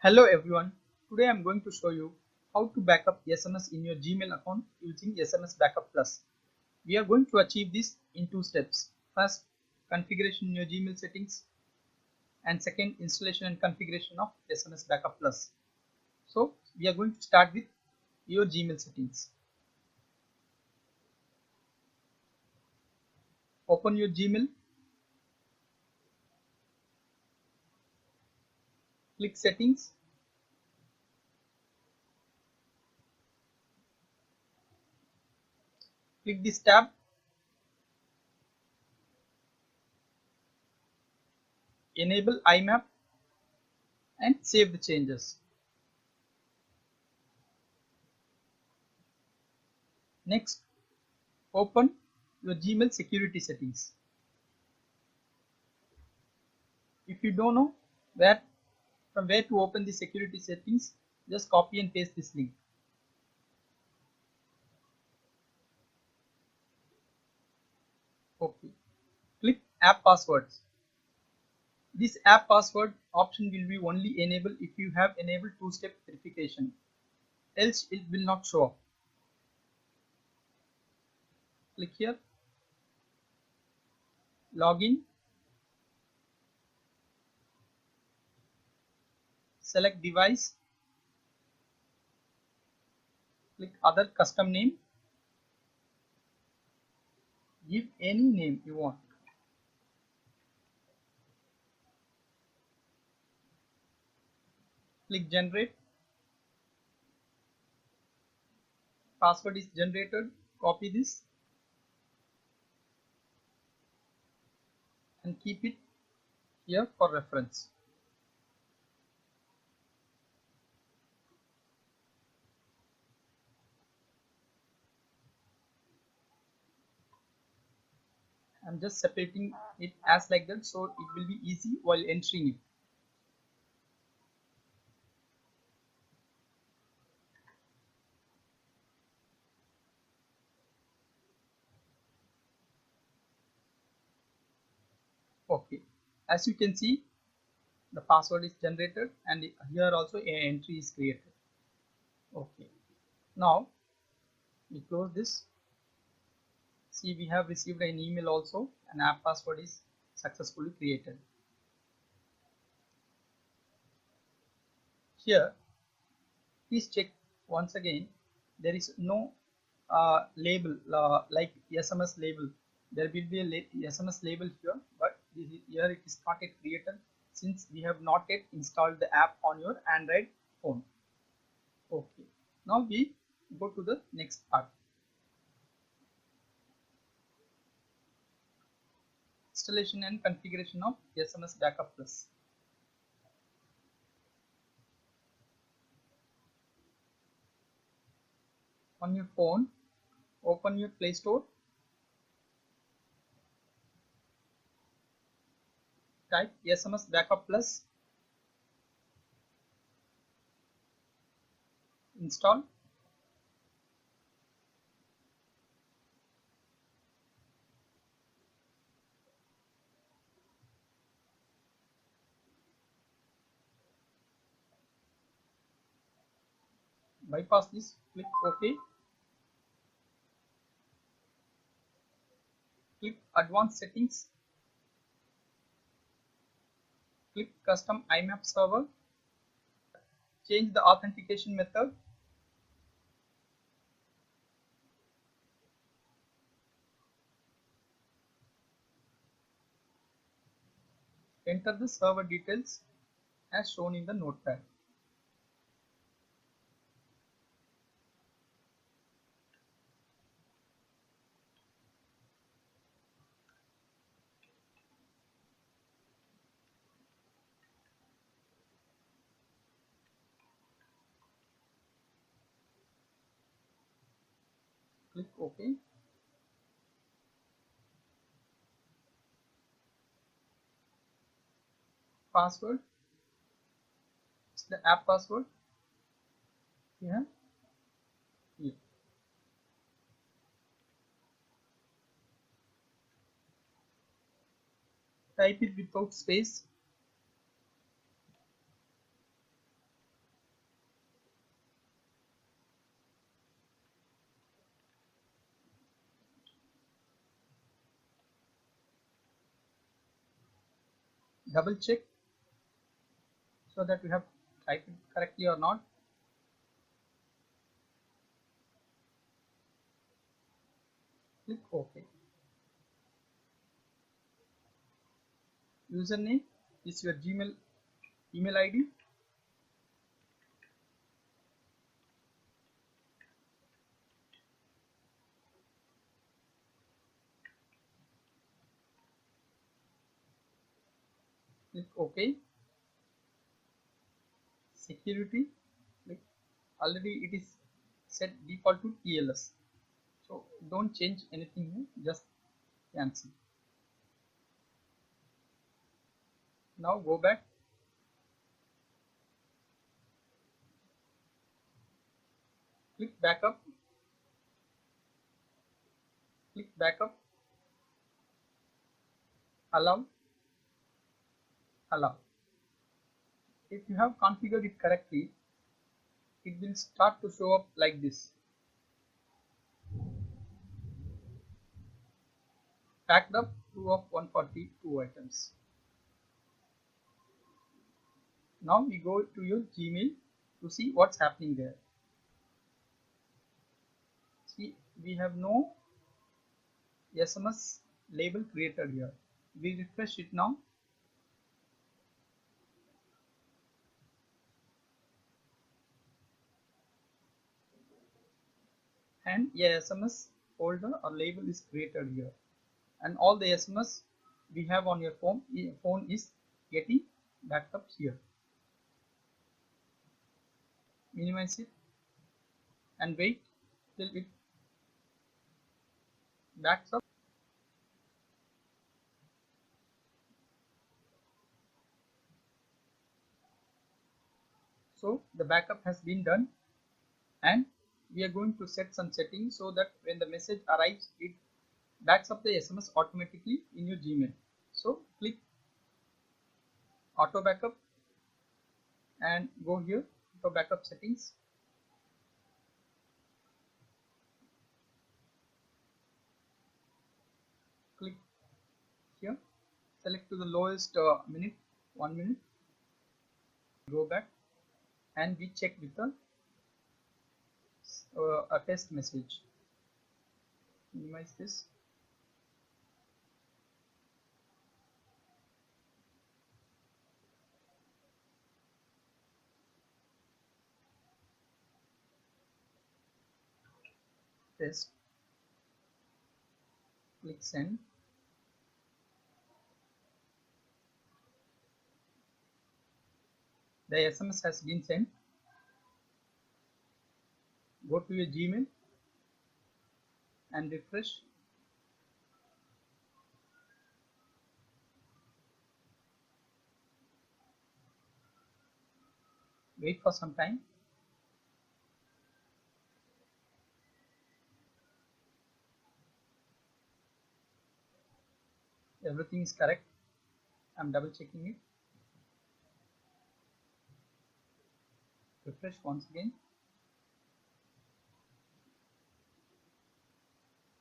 Hello everyone, today I am going to show you how to backup SMS in your Gmail account using SMS Backup Plus. We are going to achieve this in two steps. First, configuration in your Gmail settings, and second, installation and configuration of SMS Backup Plus. So we are going to start with your Gmail settings. Open your Gmail, click settings, click this tab, enable IMAP and save the changes. Next, open your Gmail security settings. If you don't know from where to open the security settings, just copy and paste this link. Okay. Click app passwords. This app password option will be only enabled if you have enabled two-step verification, else it will not show up. Click here, login, select device, click other custom name, give any name you want. Click generate, password is generated, copy this and keep it here for reference. I'm just separating it as like that, so it will be easy while entering it. Okay, as you can see, the password is generated and here also an entry is created. Okay, now we close this. See, we have received an email also, and app password is successfully created. Here, please check once again, there is no label like SMS label. There will be a SMS label here, but here it is not yet created since we have not yet installed the app on your Android phone. Okay, now we go to the next part. Installation and configuration of SMS Backup Plus. On your phone, open your Play Store, type SMS Backup Plus, install. Bypass this, click OK. Click Advanced Settings, click Custom IMAP Server, change the authentication method, enter the server details as shown in the notepad. Click OK. Password, it's the app password here. Here. Type it without space. double check so that you have typed it correctly or not. Click OK. Username is your Gmail email ID. Click OK. Security, click. Already it is set default to TLS, so don't change anything here, just cancel. Now go back, click backup, allow. If you have configured it correctly, it will start to show up like this: packed up 2 of 142 items. Now we go to your Gmail to see what's happening there. See, we have no SMS label created here. We refresh it now. And a SMS folder or label is created here, and all the SMS we have on your phone is getting backed up here. Minimize it and wait till it backs up. So the backup has been done, and we are going to set some settings so that when the message arrives, it backs up the SMS automatically in your Gmail. So click auto backup and go here, auto backup settings. Click here, select to the lowest minute, 1 minute. Go back and we check with a test message. Minimize this. Test. Click send. The SMS has been sent. Go to your Gmail and refresh. Wait for some time. Everything is correct. I'm double checking it. Refresh once again.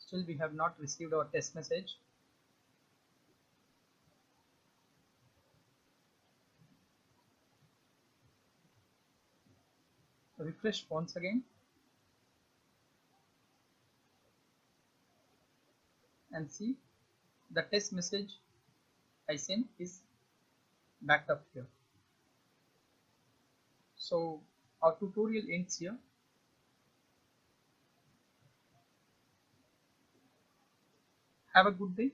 Still we have not received our test message. Refresh once again and see the test message I sent is backed up here. So our tutorial ends here. Have a good day.